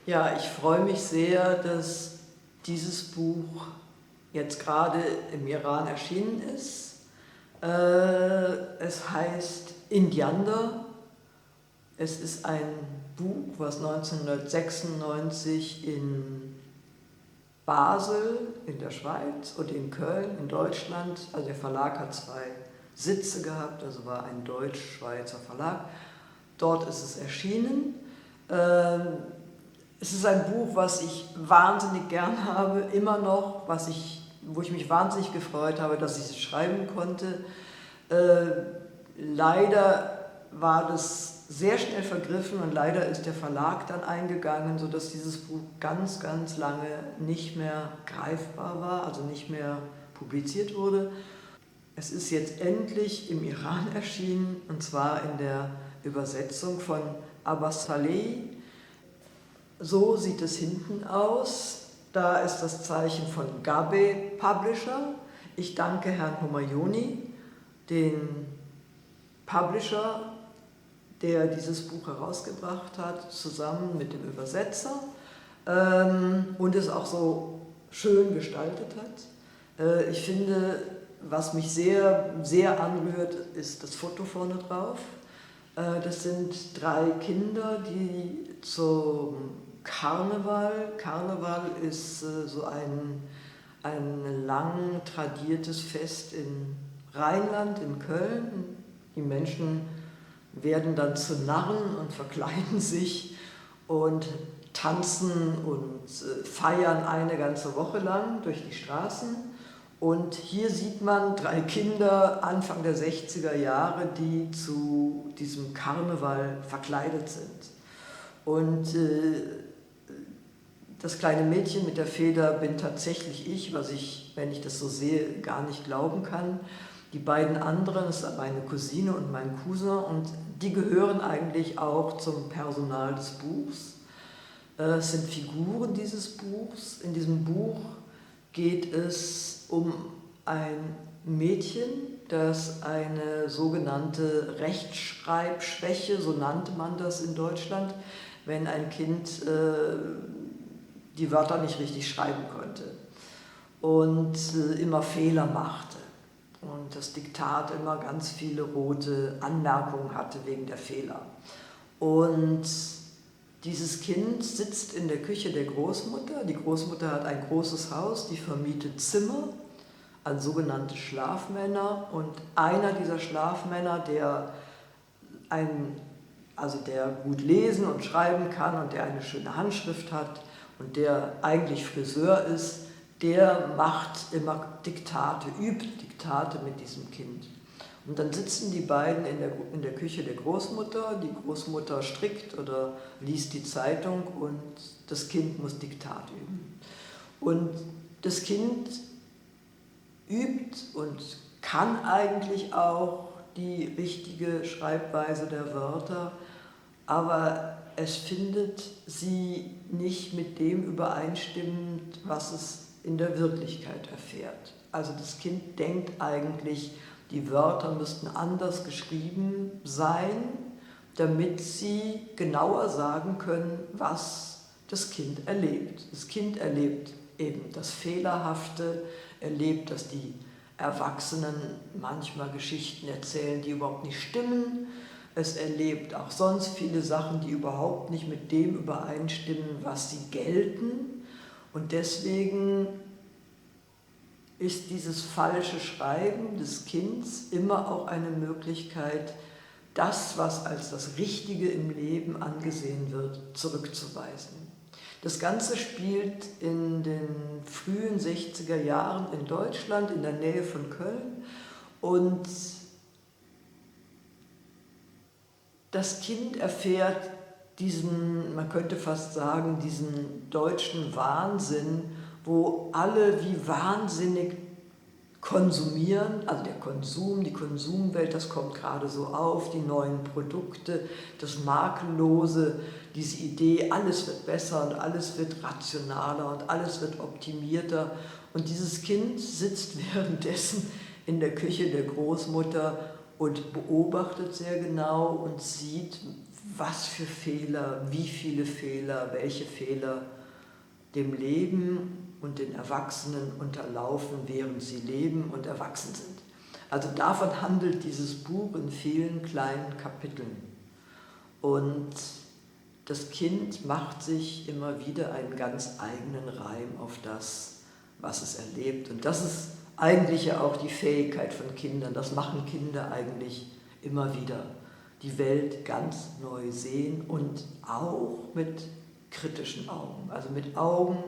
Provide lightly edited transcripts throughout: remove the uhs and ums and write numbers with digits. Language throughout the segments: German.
Ja, ich freue mich sehr, dass dieses Buch jetzt gerade im Iran erschienen ist. Es heißt Indiander. Es ist ein Buch, was 1996 in Basel in der Schweiz und in Köln in Deutschland, also der Verlag hat 2 Sitze gehabt, also war ein deutsch-schweizer Verlag. Dort ist es erschienen. Es ist ein Buch, was ich wahnsinnig gern habe, immer noch, wo ich mich wahnsinnig gefreut habe, dass ich es schreiben konnte. Leider war das sehr schnell vergriffen und leider ist der Verlag dann eingegangen, sodass dieses Buch ganz, ganz lange nicht mehr greifbar war, also nicht mehr publiziert wurde. Es ist jetzt endlich im Iran erschienen, und zwar in der Übersetzung von Abbas Saleh. So sieht es hinten aus. Da ist das Zeichen von Gabe Publisher. Ich danke Herrn Humayuni, den Publisher, der dieses Buch herausgebracht hat, zusammen mit dem Übersetzer und es auch so schön gestaltet hat. Ich finde, was mich sehr, sehr anrührt, ist das Foto vorne drauf. Das sind 3 Kinder, die zum Karneval ist so ein lang tradiertes Fest in Rheinland, in Köln. Die Menschen werden dann zu Narren und verkleiden sich und tanzen und feiern eine ganze Woche lang durch die Straßen. Und hier sieht man 3 Kinder Anfang der 60er Jahre, die zu diesem Karneval verkleidet sind. Und das kleine Mädchen mit der Feder bin tatsächlich ich, was ich, wenn ich das so sehe, gar nicht glauben kann. Die beiden anderen, das ist meine Cousine und mein Cousin, und die gehören eigentlich auch zum Personal des Buchs. Es sind Figuren dieses Buchs. In diesem Buch geht es um ein Mädchen, das eine sogenannte Rechtschreibschwäche, so nannte man das in Deutschland, wenn ein Kind die Wörter nicht richtig schreiben konnte und immer Fehler machte und das Diktat immer ganz viele rote Anmerkungen hatte wegen der Fehler. Und dieses Kind sitzt in der Küche der Großmutter. Die Großmutter hat ein großes Haus, die vermietet Zimmer an sogenannte Schlafmänner, und einer dieser Schlafmänner, der gut lesen und schreiben kann und der eine schöne Handschrift hat und der eigentlich Friseur ist, der macht immer Diktate, übt Diktate mit diesem Kind. Und dann sitzen die beiden in der Küche der Großmutter, die Großmutter strickt oder liest die Zeitung und das Kind muss Diktat üben. Und das Kind übt und kann eigentlich auch die richtige Schreibweise der Wörter, aber es findet sie nicht mit dem übereinstimmend, was es in der Wirklichkeit erfährt. Also das Kind denkt eigentlich, die Wörter müssten anders geschrieben sein, damit sie genauer sagen können, was das Kind erlebt. Das Kind erlebt eben das Fehlerhafte, erlebt, dass die Erwachsenen manchmal Geschichten erzählen, die überhaupt nicht stimmen. Es erlebt auch sonst viele Sachen, die überhaupt nicht mit dem übereinstimmen, was sie gelten. Und deswegen ist dieses falsche Schreiben des Kindes immer auch eine Möglichkeit, das, was als das Richtige im Leben angesehen wird, zurückzuweisen. Das Ganze spielt in den frühen 60er Jahren in Deutschland, in der Nähe von Köln, und das Kind erfährt diesen, man könnte fast sagen, diesen deutschen Wahnsinn, wo alle wie wahnsinnig konsumieren, also der Konsum, die Konsumwelt, das kommt gerade so auf, die neuen Produkte, das Makellose, diese Idee, alles wird besser und alles wird rationaler und alles wird optimierter. Und dieses Kind sitzt währenddessen in der Küche der Großmutter und beobachtet sehr genau und sieht, was für Fehler, wie viele Fehler, welche Fehler dem Leben und den Erwachsenen unterlaufen, während sie leben und erwachsen sind. Also davon handelt dieses Buch in vielen kleinen Kapiteln. Und das Kind macht sich immer wieder einen ganz eigenen Reim auf das, was es erlebt. Und das ist eigentlich ja auch die Fähigkeit von Kindern. Das machen Kinder eigentlich immer wieder. Die Welt ganz neu sehen und auch mit kritischen Augen. Also mit Augen,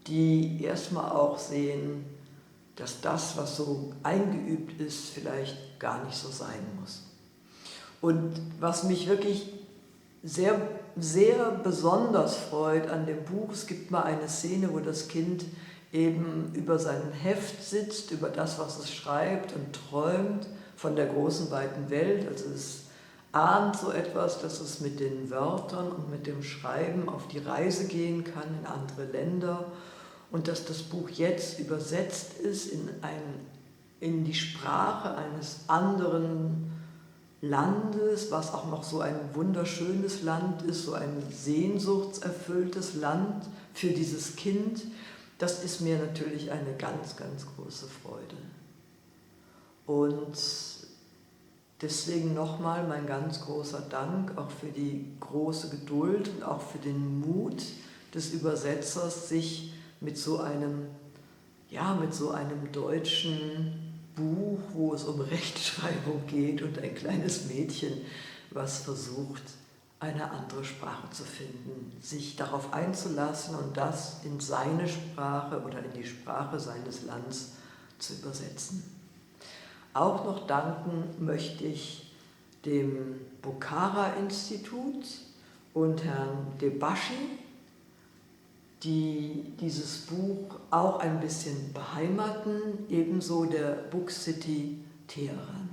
die erstmal auch sehen, dass das, was so eingeübt ist, vielleicht gar nicht so sein muss. Und was mich wirklich sehr, sehr besonders freut an dem Buch, es gibt mal eine Szene, wo das Kind eben über sein Heft sitzt, über das, was es schreibt und träumt von der großen, weiten Welt. Also es ahnt so etwas, dass es mit den Wörtern und mit dem Schreiben auf die Reise gehen kann in andere Länder und dass das Buch jetzt übersetzt ist in die Sprache eines anderen Landes, was auch noch so ein wunderschönes Land ist, so ein sehnsuchtserfülltes Land für dieses Kind. Das ist mir natürlich eine ganz, ganz große Freude. Und deswegen nochmal mein ganz großer Dank auch für die große Geduld und auch für den Mut des Übersetzers, sich mit so einem deutschen Buch, wo es um Rechtschreibung geht und ein kleines Mädchen, was versucht, eine andere Sprache zu finden, sich darauf einzulassen und das in seine Sprache oder in die Sprache seines Landes zu übersetzen. Auch noch danken möchte ich dem Bokhara-Institut und Herrn Debaschi, die dieses Buch auch ein bisschen beheimaten, ebenso der Book City Teheran.